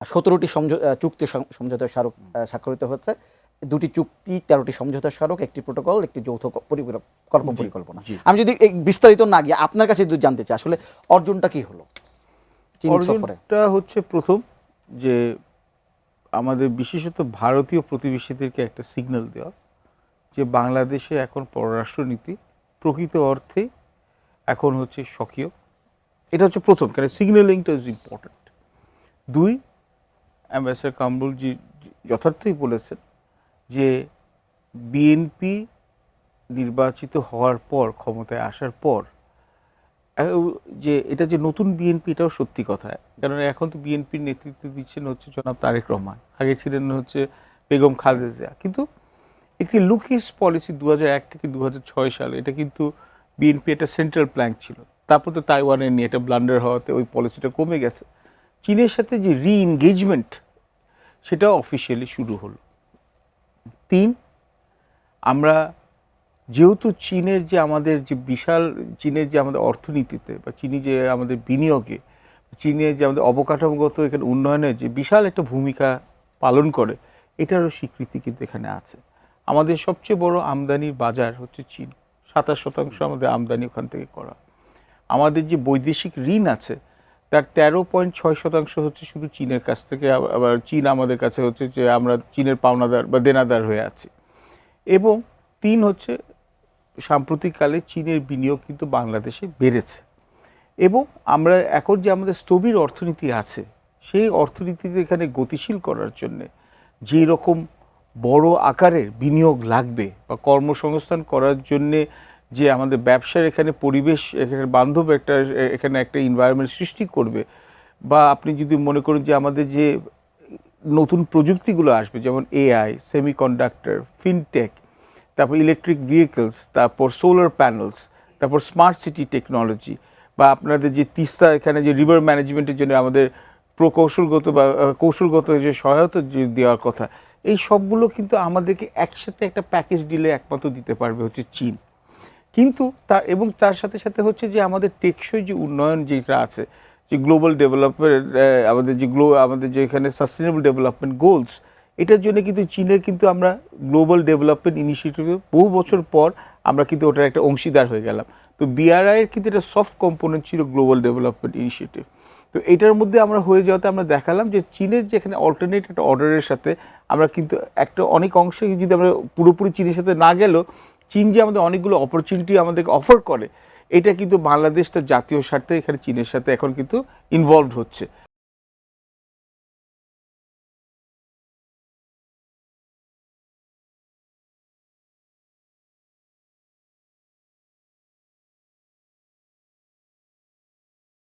17টি চুক্তি সমঝোতা স্মারক স্বাক্ষরিত হচ্ছে। 2টি চুক্তি, 13টি সমঝোতা স্মারক, একটি প্রোটোকল, একটি যৌথ পরিকল্পনা। আমি যদি বিস্তারিত না গিয়ে আপনার কাছে যদি জানতে চাই আসলে অর্জনটা কি হলো চীন সফরে? অর্জনটা হচ্ছে প্রথম যে আমাদের বিশেষত ভারতীয় প্রতিবেশীদেরকে একটা সিগন্যাল দেওয়া যে বাংলাদেশে এখন পররাষ্ট্রনীতি প্রকৃত অর্থে এখন হচ্ছে স্বকীয়। এটা হচ্ছে প্রথম, কারণ সিগন্যালিংটা ইজ ইম্পর্ট্যান্ট। 2, অ্যাম্বাসেডর কামরুলজি যথার্থই বলেছেন যে বিএনপি নির্বাচিত হওয়ার পর, ক্ষমতায় আসার পর, যে এটা যে নতুন বিএনপি এটাও সত্যি কথা। কারণ এখন তো বিএনপির নেতৃত্ব দিচ্ছেন হচ্ছে জনাব তারেক রহমান, আগে ছিলেন হচ্ছে বেগম খালেদা জিয়া। কিন্তু একটি লুকিস পলিসি 2001 থেকে 2006 সালে, এটা কিন্তু বিএনপি একটা সেন্ট্রাল প্ল্যাঙ্ক ছিল। তারপর তো তাইওয়ানের নিয়ে একটা ব্লান্ডার হওয়াতে ওই পলিসিটা কমে গেছে। চীনের সাথে যে রি-এনগেজমেন্ট সেটাও অফিসিয়ালি শুরু হলো। 3, আমরা যেহেতু চীনের যে আমাদের যে বিশাল, চীনের যে আমাদের অর্থনীতিতে বা চীনি যে আমাদের বিনিয়োগে, চীনের যে আমাদের অবকাঠামোগত এখানে উন্নয়নে যে বিশাল একটা ভূমিকা পালন করে, এটারও স্বীকৃতি কিন্তু এখানে আছে। আমাদের সবচেয়ে বড় আমদানির বাজার হচ্ছে চীন, 27% আমাদের আমদানি ওখান থেকে করা। আমাদের যে বৈদেশিক ঋণ আছে তার 13.6% হচ্ছে শুধু চীনের কাছ থেকে, আবার চীন আমাদের কাছে হচ্ছে যে আমরা চীনের পাওনাদার বা দেনাদার হয়ে আছি। এবং 3 হচ্ছে সাম্প্রতিককালে চীনের বিনিয়োগ কিন্তু বাংলাদেশে বেড়েছে। এবং আমরা এখন যে আমাদের স্থবির অর্থনীতি আছে, সেই অর্থনীতিতে এখানে গতিশীল করার জন্যে যেই রকম বড় আকারের বিনিয়োগ লাগবে বা কর্মসংস্থান করার জন্যে যে আমাদের ব্যবসার এখানে পরিবেশ, এখানে বান্ধব একটা এখানে একটা এনভায়রনমেন্ট সৃষ্টি করবে, বা আপনি যদি মনে করেন যে আমাদের যে নতুন প্রযুক্তিগুলো আসবে, যেমন এআই, সেমিকন্ডাক্টর, ফিনটেক, তারপর ইলেকট্রিক ভেহিকলস, তারপর সোলার প্যানেলস, তারপর স্মার্ট সিটি টেকনোলজি, বা আপনাদের যে তিস্তা এখানে যে রিভার ম্যানেজমেন্টের জন্য আমাদের প্রকৌশলগত বা কৌশলগত যে সহায়তা যে দেওয়ার কথা, এই সবগুলো কিন্তু আমাদেরকে একসাথে একটা প্যাকেজ ডিলে একমাত্র দিতে পারবে হচ্ছে চীন। কিন্তু তার সাথে সাথে হচ্ছে যে আমাদের টেকসই যে উন্নয়ন যেটা আছে, যে গ্লোবাল ডেভেলপমেন্ট, আমাদের যে এখানে সাস্টেনেবল ডেভেলপমেন্ট গোলস, এটার জন্য কিন্তু চীনের কিন্তু আমরা গ্লোবাল ডেভেলপমেন্ট ইনিশিয়েটিভে বহু বছর পর আমরা কিন্তু ওটার একটা অংশীদার হয়ে গেলাম। তো বিআরআই এর কিন্তু একটা সফট কম্পোনেন্ট ছিল গ্লোবাল ডেভেলপমেন্ট ইনিশিয়েটিভ। তো এটার মধ্যে আমরা হয়ে যাওয়াতে আমরা দেখালাম যে চীনের যেখানে অল্টারনেট একটা অর্ডারের সাথে আমরা কিন্তু একটা অনেক অংশে, যদি আমরা পুরোপুরি চীনের সাথে না গেলেও চীন যে আমাদের অনেকগুলো অপরচুনিটি আমাদেরকে অফার করে, এটা কিন্তু বাংলাদেশ তার জাতীয় স্বার্থে এখানে চীনের সাথে এখন কিন্তু ইনভলভড হচ্ছে।